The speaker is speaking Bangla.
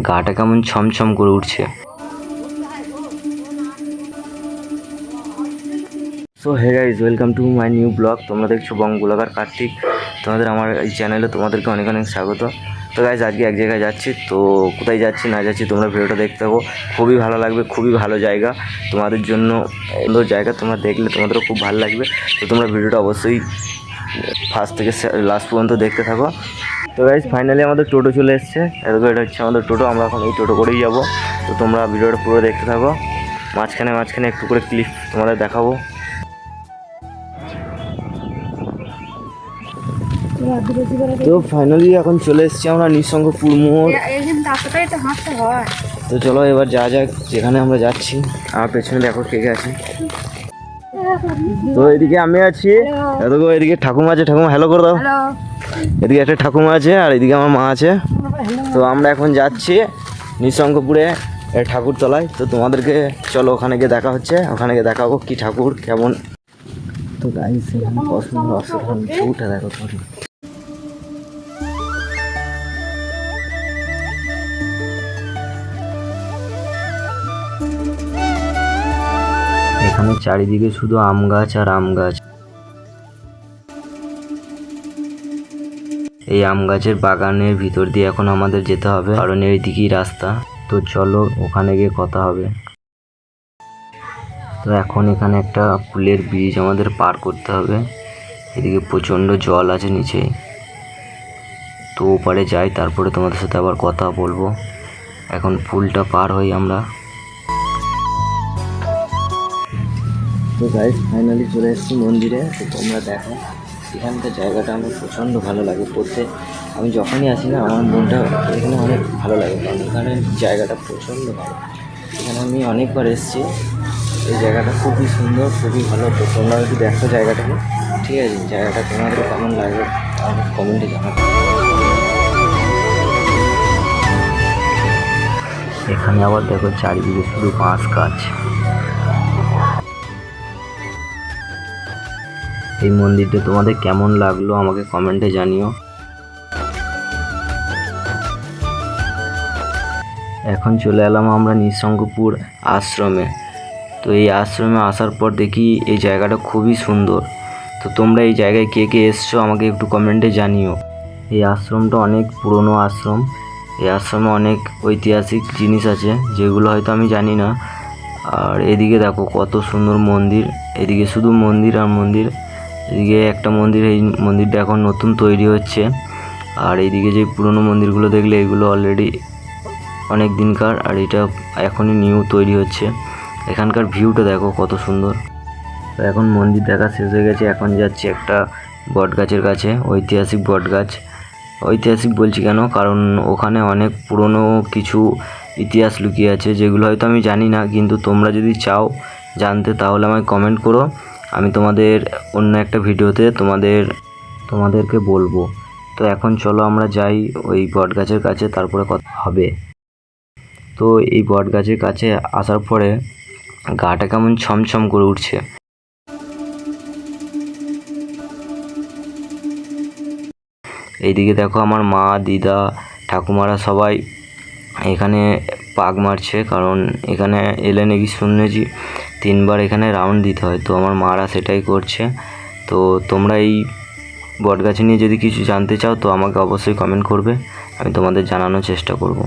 গাটা কেমন ছমছম করে উঠছে। So hey guys, welcome to my new blog. তোমরা দেখছো বং ব্লগার কার্তিক। তোমাদের আমার এই চ্যানেলে তোমাদেরকে অনেক অনেক স্বাগত। তো গাইজ, আজকে এক জায়গায় যাচ্ছি। তো কোথায় যাচ্ছি না যাচ্ছি তোমরা ভিডিওটা দেখতে থাকো, খুবই ভালো লাগবে। খুবই ভালো জায়গা তোমাদের জন্য, সুন্দর জায়গা। তোমরা দেখলে তোমাদেরও খুব ভালো লাগবে। তো তোমরা ভিডিওটা অবশ্যই ফার্স্ট থেকে লাস্ট পর্যন্ত দেখতে থাকো। তো গাইজ, ফাইনালি আমাদের টোটো চলে এসছে। এটা হচ্ছে আমাদের টোটো। আমরা এখন এই টোটো করেই যাবো। তো তোমরা ভিডিওটা পুরো দেখতে থাকো। মাঝখানে মাঝখানে একটু করে ক্লিপ তোমাদের দেখাবো। তো ফাইনালি এখন চলে এসেছি আমরা নিঃসঙ্গপুর মোড়। তো চলো এবার যা যাক যেখানে আমরা যাচ্ছি। আমার পেছনে দেখো কে কে আছে। তো এদিকে আমি আছি, দেখো এদিকে ঠাকুমা আছে। ঠাকুমা হ্যালো করে দাও। এদিকে একটা ঠাকুমা আছে আর এদিকে আমার মা আছে। তো আমরা এখন যাচ্ছি নিঃসঙ্গপুরে ঠাকুরতলায়। তো তোমাদেরকে চলো ওখানে গিয়ে দেখা হচ্ছে, ওখানে গিয়ে দেখাবো কি ঠাকুর কেমন। তো গাইস, এখানে পছন্দ অসাধারণ ভিউটা দেখো তোমরা। এখানে চারিদিকে শুধু আম গাছ আর আম গাছ। এই আম গাছের বাগানের ভিতর দিয়ে এখন আমাদের যেতে হবে, কারণ এই দিকেই রাস্তা। তো চলো ওখানে গিয়ে কথা হবে। তো এখন এখানে একটা পুলের ব্রিজ আমাদের পার করতে হবে। এদিকে প্রচণ্ড জল আছে নিচে। তো ওপারে যাই, তারপরে তোমাদের সাথে আবার কথা বলবো। এখন পুলটা পার হই আমরা। তো গাইস, ফাইনালি চলে এসেছি মন্দিরে। তো তোমরা দেখো এখানকার জায়গাটা আমার প্রচণ্ড ভালো লাগে। আমি যখনই আসি না, আমার মনটা এখানে অনেক ভালো লাগে, কারণ এখানে জায়গাটা প্রচণ্ড ভালো। এখানে আমি অনেকবার এসেছি। এই জায়গাটা খুবই সুন্দর, খুবই ভালো। তো তোমরা যদি দেখো জায়গাটাকে, ঠিক আছে, জায়গাটা তোমাদের কেমন লাগে আমাকে কমেন্টে জানাবে। এখানে আবার দেখো চারিদিকে শুধু বাঁশ গাছ। এই মন্দিরটা তোমাদের কেমন লাগলো আমাকে কমেন্টে জানিও। এখন চলে এলাম আমরা নিঃসঙ্গপুর আশ্রমে। তো এই আশ্রমে আসার পর দেখি এই জায়গাটা খুবই সুন্দর। তো তোমরা এই জায়গায় কে কে এসছো আমাকে একটু কমেন্টে জানিও। এই আশ্রমটা অনেক পুরনো আশ্রম। এই আশ্রমে অনেক ঐতিহাসিক জিনিস আছে যেগুলো হয়তো আমি জানি না। আর এদিকে দেখো কত সুন্দর মন্দির। এদিকে শুধু মন্দির আর মন্দির। এদিকে একটা মন্দির, এই মন্দিরটা এখন নতুন তৈরি হচ্ছে। আর এইদিকে যে পুরনো মন্দিরগুলো দেখলে এগুলো অলরেডি অনেক দিনকার, আর এটা এখনই নিউ তৈরি হচ্ছে। এখানকার ভিউটা দেখো কত সুন্দর। তো এখন মন্দির দেখা শেষ হয়ে গেছে। এখন যাচ্ছি একটা বট গাছের কাছে, ঐতিহাসিক বট গাছ। ঐতিহাসিক বলছি কেন, কারণ ওখানে অনেক পুরনো কিছু ইতিহাস লুকিয়ে আছে যেগুলো হয়তো আমি জানি না। কিন্তু তোমরা যদি চাও জানতে তাহলে আমায় কমেন্ট করো, আমি তোমাদের অন্য একটা ভিডিওতে তোমাদেরকে বলবো। তো এখন চলো আমরা যাই ওই বট গাছের কাছে, তারপরে কথা হবে। তো এই বট গাছের কাছে আসার পরে গাটা কেমন ছমছম করে উঠছে। এইদিকে দেখো আমার মা, দিদা, ঠাকুমারা সবাই এখানে পাক মারছে, কারণ এখানে এলে নাকি শুনেছি 3 বার এখানে রাউন্ড দিতে হয়। তো আমার মারা সেটাই করছে। তো তোমরা এই বটগাছ নিয়ে যদি কিছু জানতে চাও তো আমাকে অবশ্যই কমেন্ট করবে, আমি তোমাদের জানানোর চেষ্টা করব।